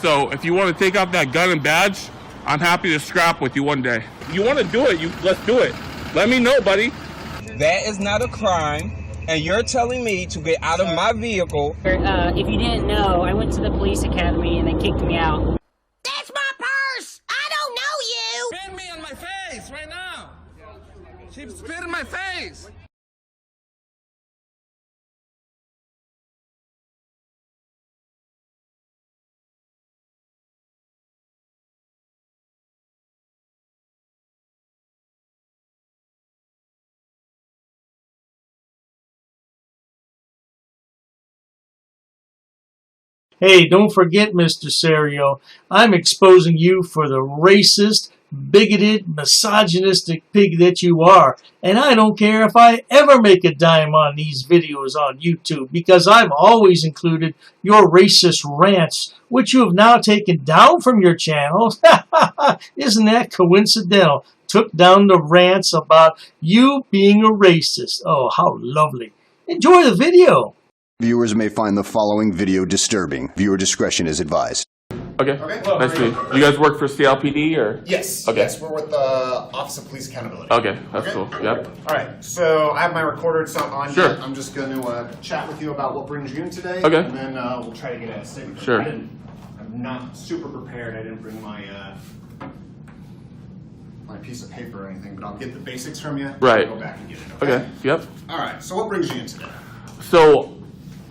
So if you want to take off that gun and badge, I'm happy to scrap with you one day. You want to do it, let's do it. Let me know, buddy. That is not a crime, and you're telling me to get out of my vehicle. If you didn't know, I went to the police academy and they kicked me out. That's my purse! I don't know you! Spit me on my face right now! She spit in my face! Hey, don't forget, Mr. Serio, I'm exposing you for the racist, bigoted, misogynistic pig that you are. And I don't care if I ever make a dime on these videos on YouTube, because I've always included your racist rants, which you have now taken down from your channel. Isn't that coincidental? Took down the rants about you being a racist. Oh, how lovely. Enjoy the video. Viewers may find the following video disturbing. Viewer discretion is advised. Okay. Nice to meet you. You guys work for CLPD or? Yes. Okay. Yes, we're with the Office of Police Accountability. Okay, that's cool. Yep. All right. So I have my recorder. It's not on Sure. yet. I'm just going to chat with you about what brings you in today. Okay. And then we'll try to get a statement. Sure. I'm not super prepared. I didn't bring my my piece of paper or anything, but I'll get the basics from you. Right. Go back and get it. Okay. Yep. All right. So what brings you in today? So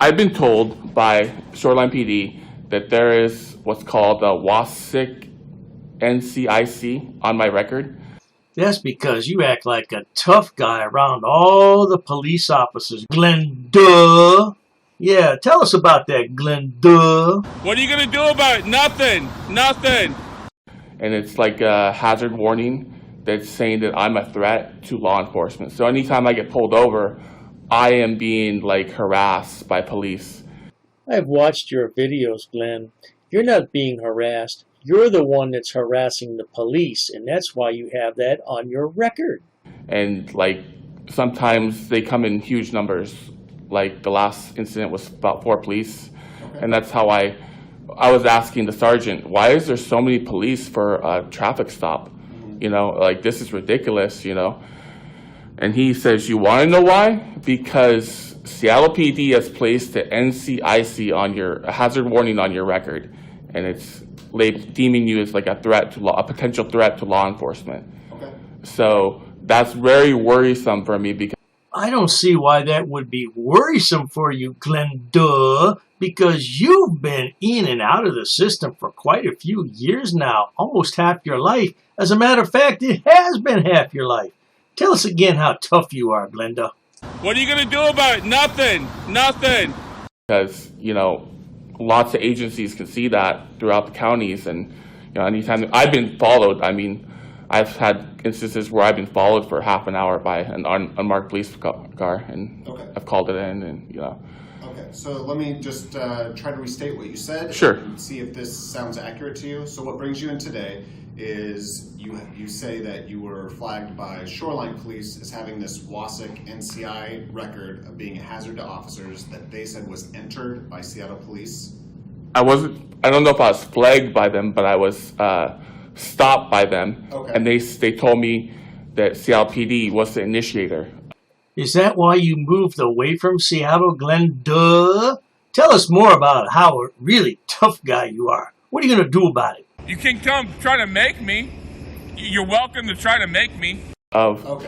I've been told by Shoreline PD that there is what's called a WASIC NCIC on my record. That's because you act like a tough guy around all the police officers. Glenda. Yeah, tell us about that, Glenda. What are you going to do about it? Nothing. Nothing. And it's like a hazard warning that's saying that I'm a threat to law enforcement. So anytime I get pulled over, I am being like harassed by police. I've watched your videos, Glenn. You're not being harassed. You're the one that's harassing the police, and that's why you have that on your record. And like sometimes they come in huge numbers. Like the last incident was about 4 police. Okay. And that's how I was asking the sergeant, why is there so many police for a traffic stop? You know, like this is ridiculous, you know. And he says, you want to know why? Because Seattle PD has placed the NCIC on a hazard warning on your record, and it's deeming you as like a threat to a potential threat to law enforcement. Okay. So that's very worrisome for me because I don't see why that would be worrisome for you, Glenda, because you've been in and out of the system for quite a few years now, almost half your life. As a matter of fact, it has been half your life. Tell us again how tough you are, Glenda. What are you going to do about it? Nothing. Nothing. Because, you know, lots of agencies can see that throughout the counties. And, you know, anytime I've been followed, I mean, I've had instances where I've been followed for half an hour by an unmarked police car. And okay. I've called it in and, you know. Okay, so let me just try to restate what you said. Sure. And see if this sounds accurate to you. So what brings you in today is you say that you were flagged by Shoreline Police as having this WASIC NCI record of being a hazard to officers that they said was entered by Seattle Police. I don't know if I was flagged by them, but I was stopped by them. Okay. And they told me that Seattle PD was the initiator. Is that why you moved away from Seattle, Glenda? Tell us more about how a really tough guy you are. What are you going to do about it? You can come try to make me. You're welcome to try to make me. Okay. All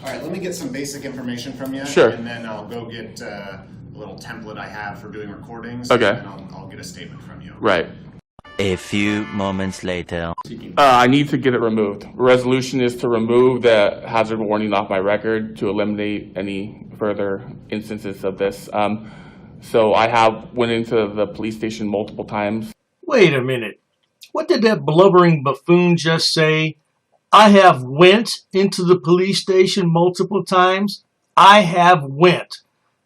right, let me get some basic information from you. Sure. And then I'll go get a little template I have for doing recordings. Okay. And I'll get a statement from you. Right. A few moments later. I need to get it removed. Resolution is to remove the hazard warning off my record to eliminate any further instances of this. So I went into the police station multiple times. Wait a minute. What did that blubbering buffoon just say? I have went into the police station multiple times. I have went.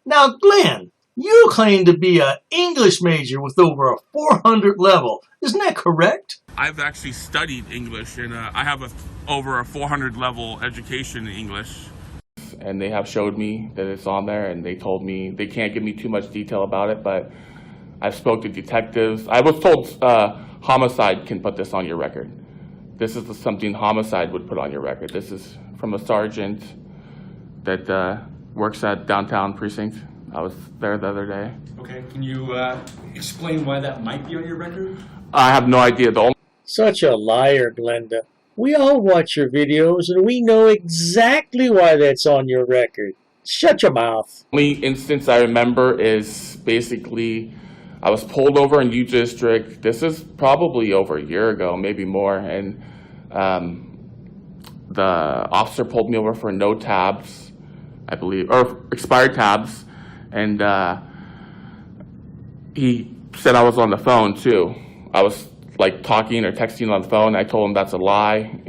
Now, Glenn, you claim to be an English major with over a 400 level. Isn't that correct? I've actually studied English, and I have over a 400 level education in English. And they have showed me that it's on there, and they told me they can't give me too much detail about it, but I've spoke to detectives. I was told homicide can put this on your record. This is something homicide would put on your record. This is from a sergeant that works at downtown precinct. I was there the other day. Okay, can you explain why that might be on your record? I have no idea. Such a liar, Glenda. We all watch your videos and we know exactly why that's on your record. Shut your mouth. Only instance I remember is basically I was pulled over in U District. This is probably over a year ago, maybe more, and the officer pulled me over for no tabs, I believe, or expired tabs, and he said I was on the phone too. I was like talking or texting on the phone. I told him that's a lie.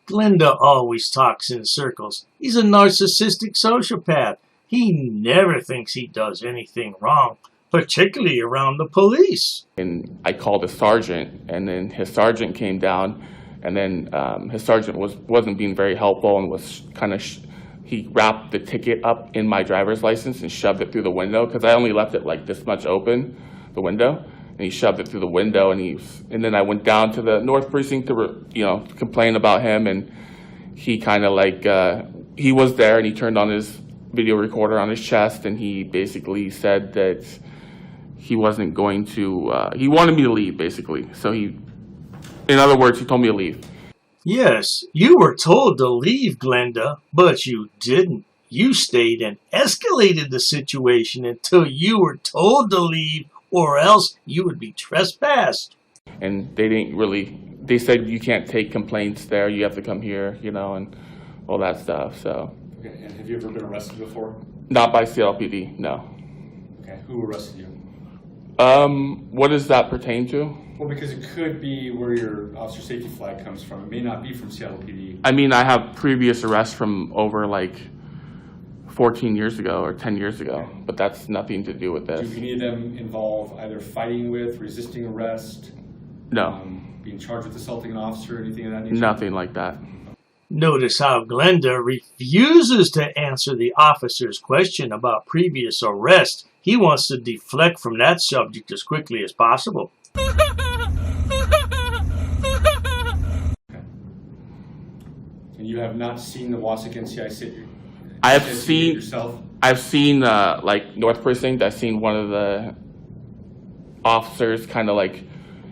Glenda always talks in circles. He's a narcissistic sociopath. He never thinks he does anything wrong, particularly around the police. And I called a sergeant, and then his sergeant came down, and then his sergeant wasn't being very helpful and was kind of he wrapped the ticket up in my driver's license and shoved it through the window because I only left it like this much open, the window. And he shoved it through the window, and then I went down to the North Precinct to complain about him, and he kind of like he was there, and he turned on his video recorder on his chest, and he basically said that he wasn't going to. He wanted me to leave, basically. So in other words, he told me to leave. Yes, you were told to leave, Glenda, but you didn't. You stayed and escalated the situation until you were told to leave, or else you would be trespassed. And they said you can't take complaints there, you have to come here, and all that stuff, so. Okay, and have you ever been arrested before? Not by CLPD, no. Okay, who arrested you? What does that pertain to? Well, because it could be where your officer safety flag comes from. It may not be from CLPD. I mean, I have previous arrests from over like 14 years ago or 10 years ago, but that's nothing to do with this. Do any of them involve either fighting with, resisting arrest? No. Being charged with assaulting an officer, anything of that nature? Nothing like that. Notice how Glenda refuses to answer the officer's question about previous arrest. He wants to deflect from that subject as quickly as possible. And you have not seen the Wausau NCI sit? I've seen like North Precinct. I've seen one of the officers kind of like,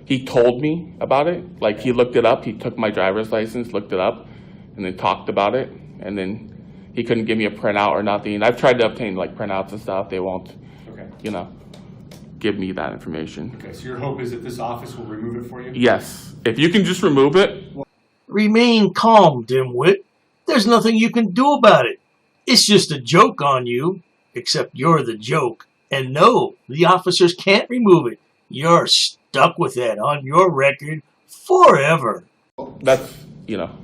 he told me about it. Like he looked it up. He took my driver's license, looked it up, and then talked about it. And then he couldn't give me a printout or nothing. I've tried to obtain like printouts and stuff. They won't, give me that information. Okay, so your hope is that this office will remove it for you? Yes. If you can just remove it. Remain calm, dimwit. There's nothing you can do about it. It's just a joke on you, except you're the joke. And no, the officers can't remove it. You're stuck with that on your record forever. That's,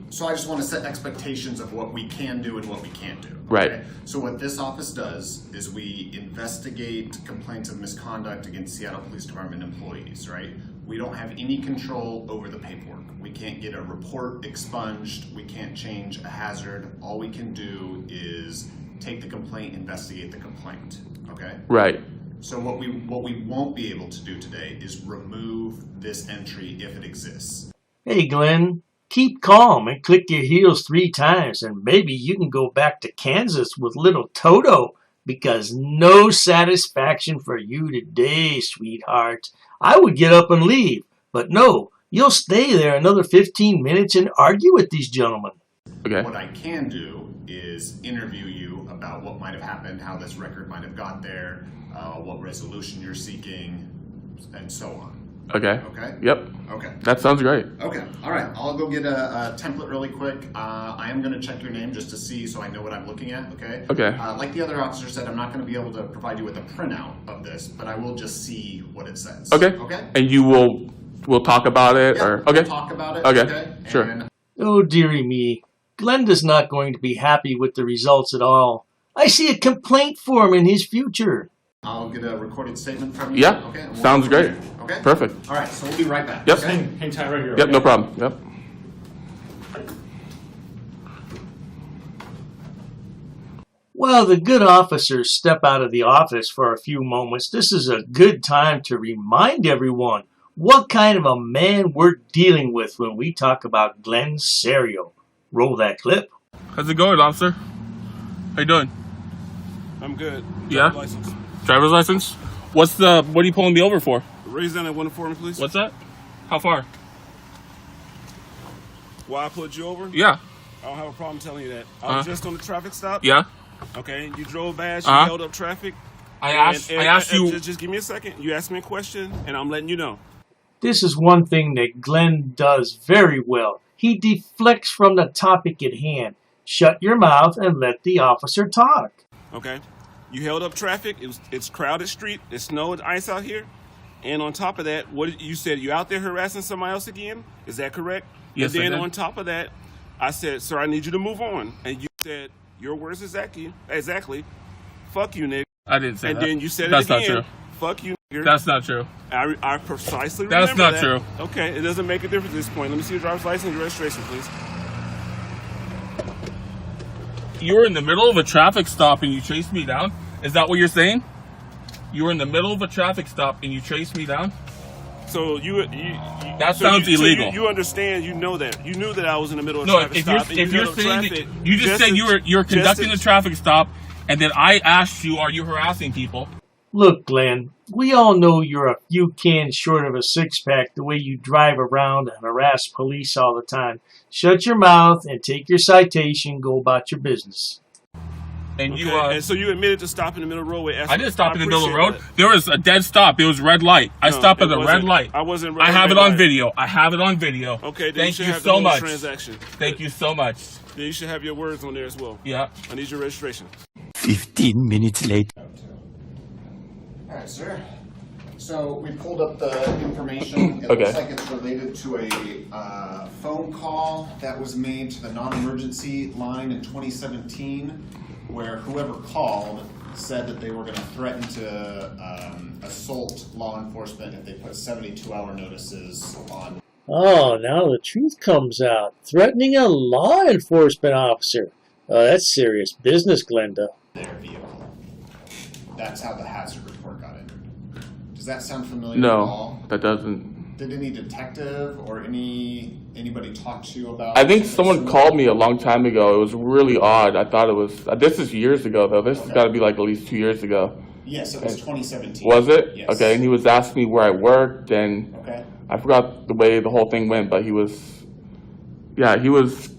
So I just want to set expectations of what we can do and what we can't do. Right. Okay? So what this office does is we investigate complaints of misconduct against Seattle Police Department employees, right? We don't have any control over the paperwork. We can't get a report expunged. We can't change a hazard. All we can do is take the complaint, investigate the complaint, okay? Right. So what we won't be able to do today is remove this entry if it exists. Hey, Glenn, keep calm and click your heels 3 times, and maybe you can go back to Kansas with little Toto, because no satisfaction for you today, sweetheart. I would get up and leave, but no, you'll stay there another 15 minutes and argue with these gentlemen. Okay. What I can do is interview you about what might have happened, how this record might have got there, what resolution you're seeking, and so on. Okay. Okay? Yep. Okay. That sounds great. Okay. All right. I'll go get a template really quick. I am going to check your name just to see so I know what I'm looking at. Okay? Okay. Like the other officer said, I'm not going to be able to provide you with a printout of this, but I will just see what it says. Okay. Okay? And we'll talk about it? Yeah, or okay. We'll talk about it. Okay. Sure. And Oh, dearie me. Glenda's not going to be happy with the results at all. I see a complaint form in his future. I'll get a recorded statement from you. Yeah. Okay? Sounds great. Okay? Perfect. All right. So we'll be right back. Yep. Okay? Hang tight right here. Yep, okay? no problem. Yep. While the good officers step out of the office for a few moments, this is a good time to remind everyone what kind of a man we're dealing with when we talk about Glenn Serio. Roll that clip. How's it going, officer? How you doing? I'm good. Yeah? Driver's license. Driver's license? What are you pulling me over for? Raise down that window for me, please. What's that? How far? Why I pulled you over? Yeah. I don't have a problem telling you that. I was just on the traffic stop. Yeah. Okay, you drove past, you held up traffic. I asked you. Just give me a second. You asked me a question, and I'm letting you know. This is one thing that Glenn does very well. He deflects from the topic at hand. Shut your mouth and let the officer talk. Okay, you held up traffic. It's crowded street. It's snow and ice out here. And on top of that, what you said, you out there harassing somebody else again? Is that correct? Yes, and then I did. on top of that, I said, sir, I need you to move on. And you said, your words exactly, fuck you, nigga. I didn't say and that. And then you said That's it again. Not true. Fuck you, nigga. That's not true. I precisely remember That's not that. true. Okay, it doesn't make a difference at this point. Let me see your driver's license and your registration, please. You were in the middle of a traffic stop and you chased me down? Is that what you're saying? You were in the middle of a traffic stop and you chased me down? So that sounds illegal. You understand? You know that. You knew that I was in the middle of a traffic stop. If you're saying that, you just said you're conducting a traffic stop, and then I asked you, are you harassing people? Look, Glenn, we all know you're a few cans short of a six-pack the way you drive around and harass police all the time. Shut your mouth and take your citation, go about your business. And okay. And so you admitted to stop in the middle of the roadway. I didn't stop in the middle of the road. There was a dead stop. It was red light. I stopped at the red light. I wasn't. I have it on video. I have it on video. Okay. Then Thank you you have so the much. Transaction. Thank you so much. Then you should have your words on there as well. Yeah. I need your registration. 15 minutes later. All right, sir. So we pulled up the information. It looks like it's related to a phone call that was made to the non-emergency line in 2017, where whoever called said that they were going to threaten to assault law enforcement if they put 72-hour notices on. Oh, now the truth comes out. Threatening a law enforcement officer. Oh, that's serious business, Glenda. Their vehicle. That's how the hazard report got entered. Does that sound familiar No, at all? that doesn't. Did any detective or anybody talk to you about? I think someone called me a long time ago. It was really odd. I thought it was. This is years ago though. This has got to be like at least 2 years ago. Yes, it was 2017. Was it? Yes. Okay, and he was asking me where I worked, and I forgot the way the whole thing went, but he was. Yeah, he was.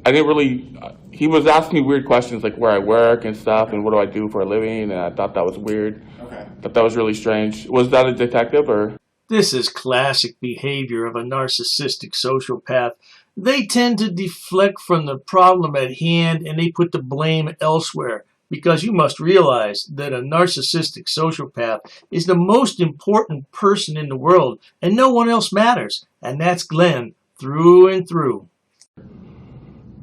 I didn't really. He was asking me weird questions like where I work and stuff, and what do I do for a living, and I thought that was weird. Okay. That was really strange. Was that a detective or? This is classic behavior of a narcissistic sociopath. They tend to deflect from the problem at hand and they put the blame elsewhere, because you must realize that a narcissistic sociopath is the most important person in the world and no one else matters. And that's Glenn through and through.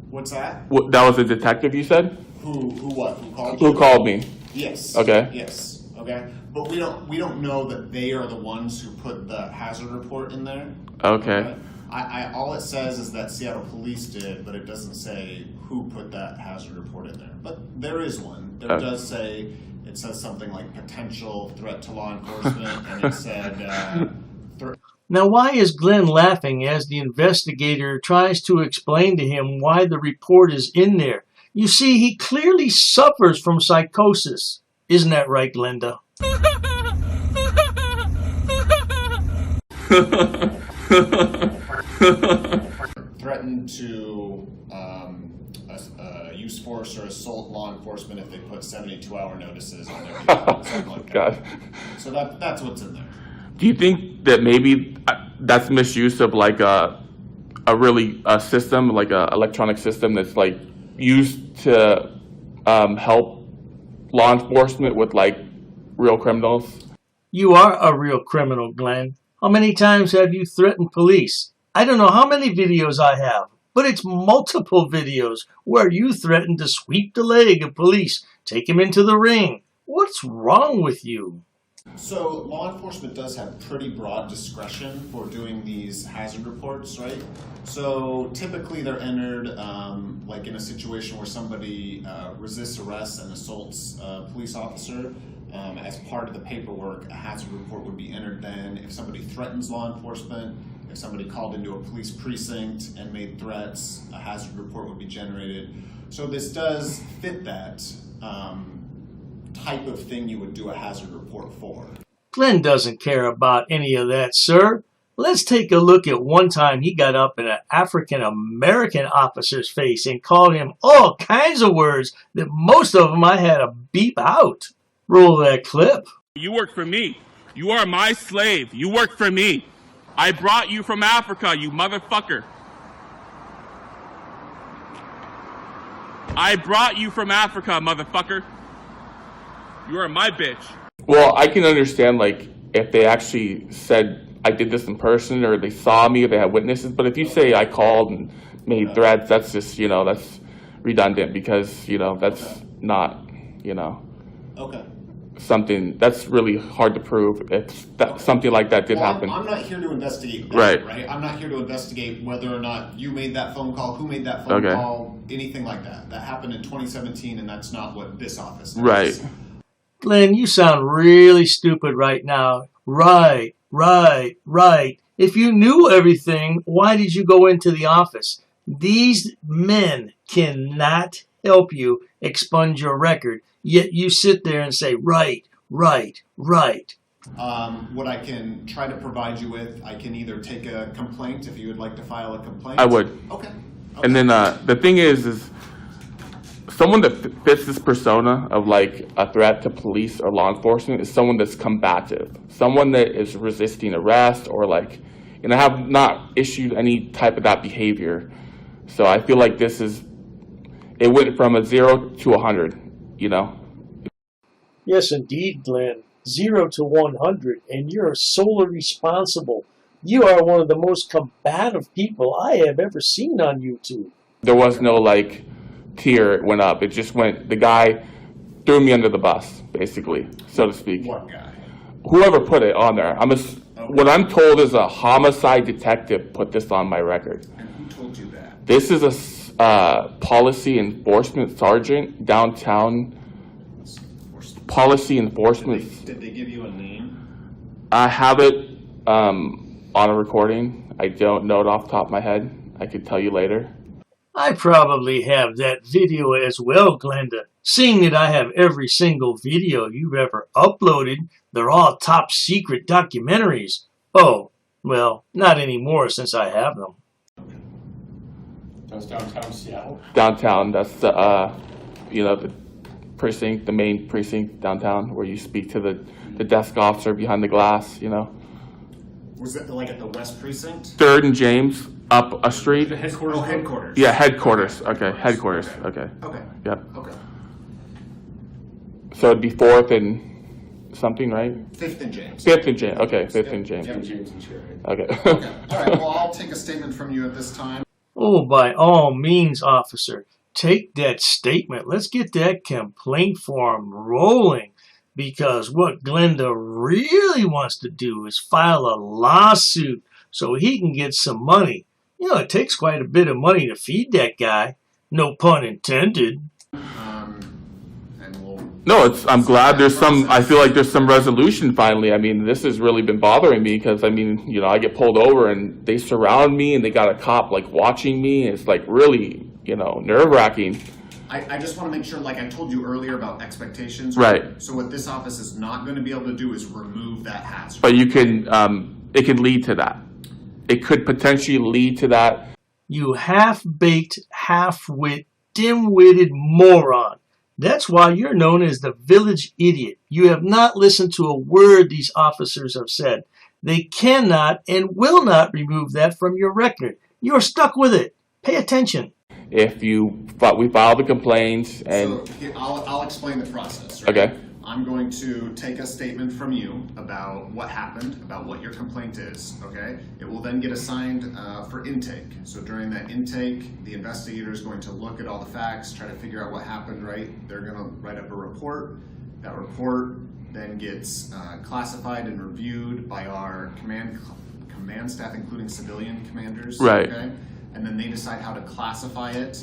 What's that? That was a detective, you said? Who what? Who called you? Who called me? Yes. Okay. Yes. Okay. But we don't know that they are the ones who put the hazard report in there. Okay. I all it says is that Seattle police did, but it doesn't say who put that hazard report in there. But there is one. There does say, it says something like potential threat to law enforcement, and it said Now, why is Glenn laughing as the investigator tries to explain to him why the report is in there? You see, he clearly suffers from psychosis. Isn't that right, Glenda? threatened to use force or assault law enforcement if they put 72-hour notices on their vehicle, something like that. God. So that's what's in there. Do you think that maybe that's misuse of like a system, like a electronic system that's like used to help law enforcement with like real criminals? You are a real criminal, Glenn. How many times have you threatened police? I don't know how many videos I have, but it's multiple videos where you threaten to sweep the leg of police, take him into the ring. What's wrong with you? So law enforcement does have pretty broad discretion for doing these hazard reports, right? So typically they're entered like in a situation where somebody resists arrest and assaults a police officer. As part of the paperwork, a hazard report would be entered then. If somebody threatens law enforcement, if somebody called into a police precinct and made threats, a hazard report would be generated. So this does fit that type of thing you would do a hazard report for. Glenn doesn't care about any of that, sir. Let's take a look at one time he got up in an African-American officer's face and called him all kinds of words that most of them I had to beep out. Roll that clip. You work for me. You are my slave. You work for me. I brought you from Africa, you motherfucker. I brought you from Africa, motherfucker. You are my bitch. Well, I can understand, like, if they actually said I did this in person or they saw me or they had witnesses, but if you say I called and made threats, that's just, you know, that's redundant because, you know, that's not, you know, something that's really hard to prove if that, something like that did happen. I'm not here to investigate that, right? I'm not here to investigate whether or not you made that phone call, who made that phone call, anything like that. That happened in 2017 and that's not what this office does. Right. Glenn, you sound really stupid right now. Right. If you knew everything, why did you go into the office? These men cannot help you expunge your record, yet you sit there and say, right. What I can try to provide you with, I can either take a complaint if you would like to file a complaint. I would. Okay. And then the thing is someone that fits this persona of like a threat to police or law enforcement is someone that's combative, someone that is resisting arrest or like, and I have not issued any type of that behavior. So I feel like it went from a 0 to 100, you know? Yes, indeed, Glenn. 0 to 100, and you're solely responsible. You are one of the most combative people I have ever seen on YouTube. There was no like tier it went up. It just went, the guy threw me under the bus, basically, so to speak. What guy? Whoever put it on there. What I'm told is a homicide detective put this on my record. And who told you that? This is a policy enforcement sergeant downtown. Policy enforcement. Did they give you a name? I have it on a recording. I don't know it off the top of my head. I could tell you later. I probably have that video as well, Glenda. Seeing that I have every single video you've ever uploaded, they're all top secret documentaries. Oh, well, not anymore since I have them. That's downtown Seattle? Downtown, that's the, you know, the precinct, the main precinct downtown where you speak to the desk officer behind the glass, you know. Was that like at the West Precinct? 3rd and James, up a street. The headquarters? Oh, headquarters. Yeah, headquarters. Okay, headquarters. Okay. Yep. Okay. So it'd be 4th and something, right? 5th and James. 5th and James. Okay, 5th and James. James and Cherry. Okay. Okay. All right. Well, I'll take a statement from you at this time. Oh, by all means, officer, take that statement. Let's get that complaint form rolling. Because what Glenda really wants to do is file a lawsuit so he can get some money. You know, it takes quite a bit of money to feed that guy. No pun intended. No, I'm glad I feel like there's some resolution finally. I mean, this has really been bothering me because, I mean, you know, I get pulled over and they surround me and they got a cop like watching me. It's like really, you know, nerve-wracking. I just want to make sure, like I told you earlier about expectations. Right. So what this office is not going to be able to do is remove that hazard. But you can, it could lead to that. It could potentially lead to that. You half-baked, half-wit, dim-witted moron. That's why you're known as the village idiot. You have not listened to a word these officers have said. They cannot and will not remove that from your record. You're stuck with it. Pay attention. If we file the complaints and... So I'll explain the process, right? Okay. I'm going to take a statement from you about what happened, about what your complaint is, okay? It will then get assigned for intake. So during that intake, the investigator is going to look at all the facts, try to figure out what happened, right? They're going to write up a report. That report then gets classified and reviewed by our command staff, including civilian commanders. Right. Okay? And then they decide how to classify it.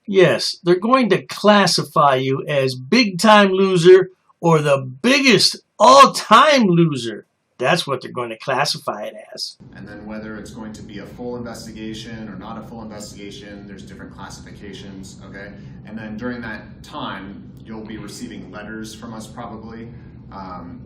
Yes, they're going to classify you as big-time loser or the biggest all-time loser. That's what they're going to classify it as. And then whether it's going to be a full investigation or not a full investigation, there's different classifications, okay? And then during that time, you'll be receiving letters from us probably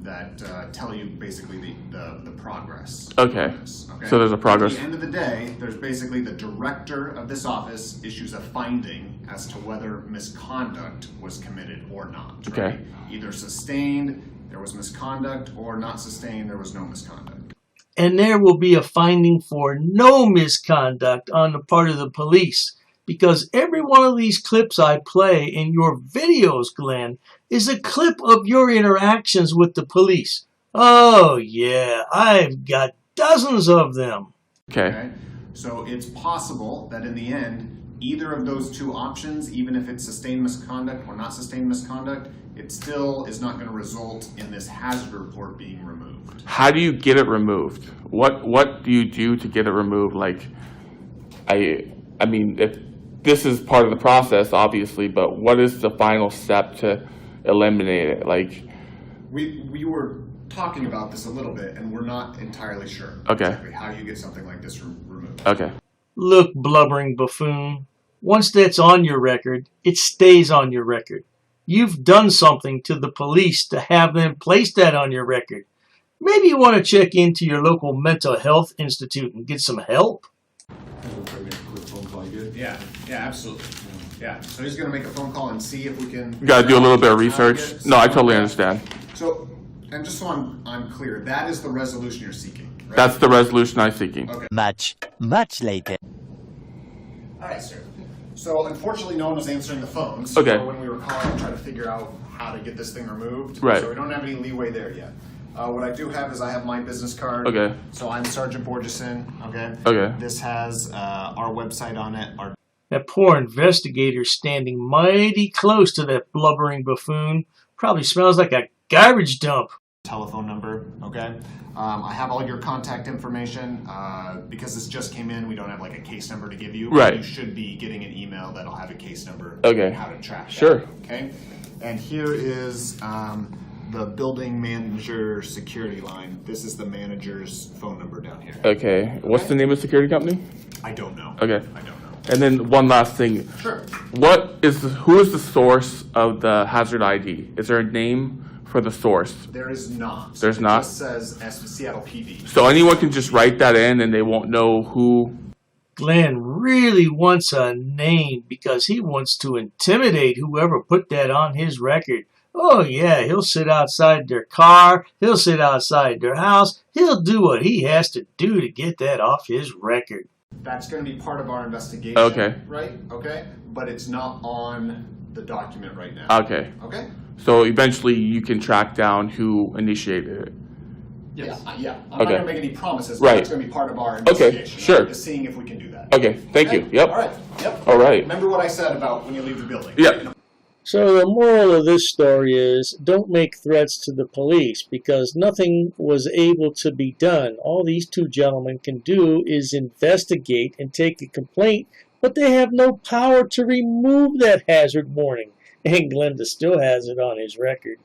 that tell you basically the progress. Okay. So there's a progress. At the end of the day, there's basically the director of this office issues a finding as to whether misconduct was committed or not. Okay. Right? Either sustained, there was misconduct, or not sustained, there was no misconduct. And there will be a finding for no misconduct on the part of the police, because every one of these clips I play in your videos, Glenn, is a clip of your interactions with the police. Oh yeah, I've got dozens of them. Okay. So it's possible that in the end, either of those two options, even if it's sustained misconduct or not sustained misconduct, it still is not going to result in this hazard report being removed. How do you get it removed? What do you do to get it removed? Like, I mean, if this is part of the process, obviously, but what is the final step to eliminate it? Like, we were talking about this a little bit, and we're not entirely sure exactly how you get something like this removed. Okay. Look, blubbering buffoon, once that's on your record, it stays on your record. You've done something to the police to have them place that on your record. Maybe you want to check into your local mental health institute and get some help. Yeah, absolutely. Yeah, so he's going to make a phone call and see if we can... You got to do a little bit of research. No, I totally understand. So, and just so I'm clear, that is the resolution you're seeking, right? That's the resolution I'm seeking. Okay. Much later. All right, sir. So, unfortunately, no one was answering the phones. Okay. So when we were calling to try to figure out how to get this thing removed. Right. So we don't have any leeway there yet. What I do have is I have my business card. Okay. So I'm Sergeant Borgeson, okay? Okay. This has our website on it. That poor investigator's standing mighty close to that blubbering buffoon. Probably smells like a garbage dump. Telephone number, okay? I have all your contact information. Because this just came in, we don't have like a case number to give you. Right. You should be getting an email that'll have a case number. Okay. And how to track that, Sure. okay? And here is the building manager security line. This is the manager's phone number down here. Okay. What's the name of the security company? I don't know. Okay. I don't know. And then one last thing. Sure. Who is the source of the hazard ID? Is there a name for the source? There is not. There's not? It just says Seattle PD. So anyone can just write that in and they won't know who? Glenn really wants a name because he wants to intimidate whoever put that on his record. Oh yeah, he'll sit outside their car, he'll sit outside their house, he'll do what he has to do to get that off his record. That's going to be part of our investigation. Okay. Right? Okay? But it's not on the document right now. Okay. Okay? So eventually you can track down who initiated it. Yes. Yeah. I'm not Okay. going to make any promises, but Right. it's going to be part of our investigation. Okay, sure. Just seeing if we can do that. Okay, thank you. Yep. All right. Yep. All right. Remember what I said about when you leave the building. Yep. So the moral of this story is, don't make threats to the police because nothing was able to be done. All these two gentlemen can do is investigate and take a complaint, but they have no power to remove that hazard warning. And Glenda still has it on his record.